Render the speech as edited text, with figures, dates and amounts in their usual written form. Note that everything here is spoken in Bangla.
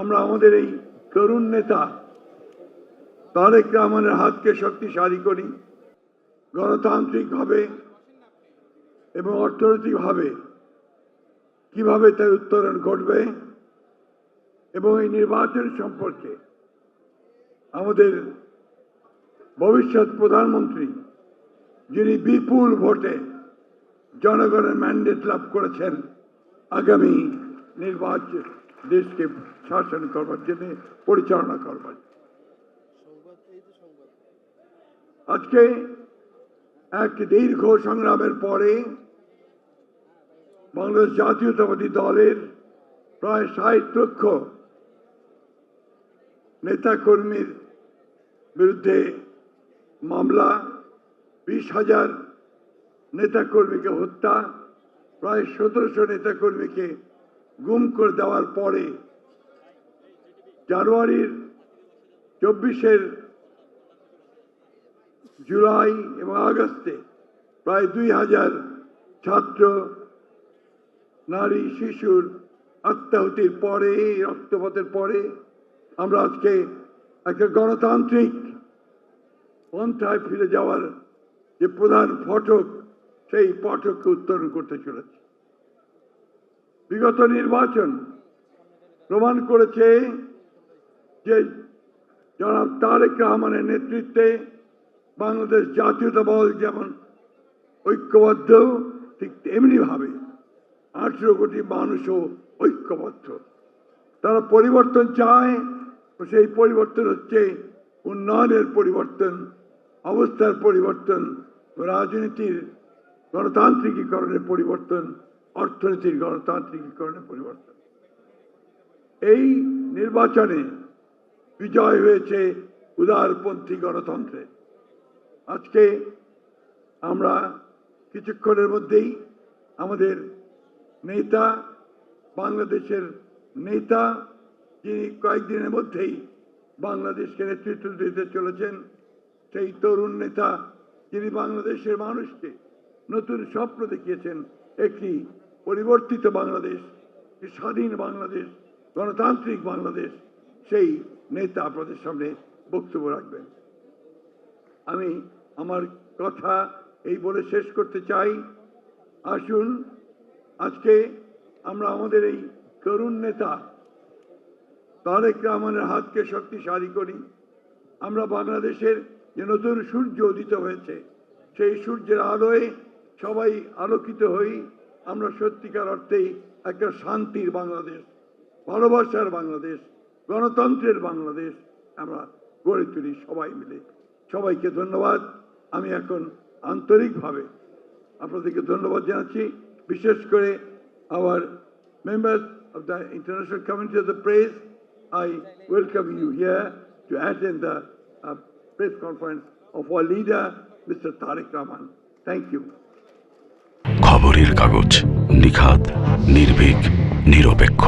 আমরা আমাদের এই তরুণ নেতা তারেক রহমানের হাতকে শক্তিশালী করি, গণতান্ত্রিকভাবে এবং অর্থনৈতিকভাবে কিভাবে তার উত্তরণ ঘটবে এবং এই নির্বাচন সম্পর্কে আমাদের ভবিষ্যৎ প্রধানমন্ত্রী যিনি বিপুল ভোটে জনগণের ম্যান্ডেট লাভ করেছেন আগামী নির্বাচন দেশকে শাসন করবার জন্য, পরিচালনা করবার। আজকে এক দীর্ঘ সংগ্রামের পরে বাংলাদেশ জাতীয়তাবাদী দলের প্রায় ৬০ লক্ষ নেতাকর্মীর বিরুদ্ধে মামলা, ২০,০০০ নেতাকর্মীকে হত্যা, প্রায় ১৭০০ নেতাকর্মীকে গুম করে দেওয়ার পরে জানুয়ারির ২৪ জুলাই এবং আগস্টে প্রায় ২,০০০ ছাত্র, নারী, শিশুর আত্মাহুতির পরে, রক্তপাতের পরে আমরা আজকে একটা গণতান্ত্রিক পন্থায় ফিরে যাওয়ার যে প্রধান ফটক, সেই ফটককে উত্তরণ করতে চলেছে। বিগত নির্বাচন প্রমাণ করেছে যে জনাব তারেক রহমানের নেতৃত্বে বাংলাদেশ জাতীয়তাবাদ যেমন ঐক্যবদ্ধ, ঠিক তেমনিভাবে 18 কোটি মানুষও ঐক্যবদ্ধ। তারা পরিবর্তন চায়, সেই পরিবর্তন হচ্ছে উন্নয়নের পরিবর্তন, অবস্থার পরিবর্তন, রাজনীতির গণতান্ত্রিকীকরণের পরিবর্তন, অর্থনীতির গণতান্ত্রিকীকরণের পরিবর্তন। এই নির্বাচনে বিজয় হয়েছে উদারপন্থী গণতন্ত্রে। আজকে আমরা কিছুক্ষণের মধ্যেই আমাদের নেতা, বাংলাদেশের নেতা, যিনি কয়েকদিনের মধ্যেই বাংলাদেশকে নেতৃত্ব দিতে চলেছেন, সেই তরুণ নেতা যিনি বাংলাদেশের মানুষকে নতুন স্বপ্ন দেখিয়েছেন, একটি পরিবর্তিত বাংলাদেশ, একটি স্বাধীন বাংলাদেশ, গণতান্ত্রিক বাংলাদেশ, সেই নেতা আপনাদের সামনে বক্তব্য রাখবেন। আমি আমার কথা এই বলে শেষ করতে চাই, আসুন আজকে আমরা আমাদের এই তরুণ নেতা তারেক রহমানের হাতকে শক্তিশালী করি। আমরা বাংলাদেশের যে নতুন সূর্য উদিত হয়েছে, সেই সূর্যের আলোয় সবাই আলোকিত হই। আমরা সত্যিকার অর্থেই একটা শান্তির বাংলাদেশ, ভালোবাসার বাংলাদেশ, গণতন্ত্রের বাংলাদেশ আমরা গড়ে তুলি সবাই মিলে। সবাইকে ধন্যবাদ। আমি এখন আন্তরিকভাবে আপনাদেরকে ধন্যবাদ জানাচ্ছি, বিশেষ করে our members of the International Community of the Press. I welcome you here to attend the press conference of our leader, Mr. Tariq Rahman. Thank you. খবরের কাগজ, নিখাত, নির্ভীক, নিরপেক্ষ।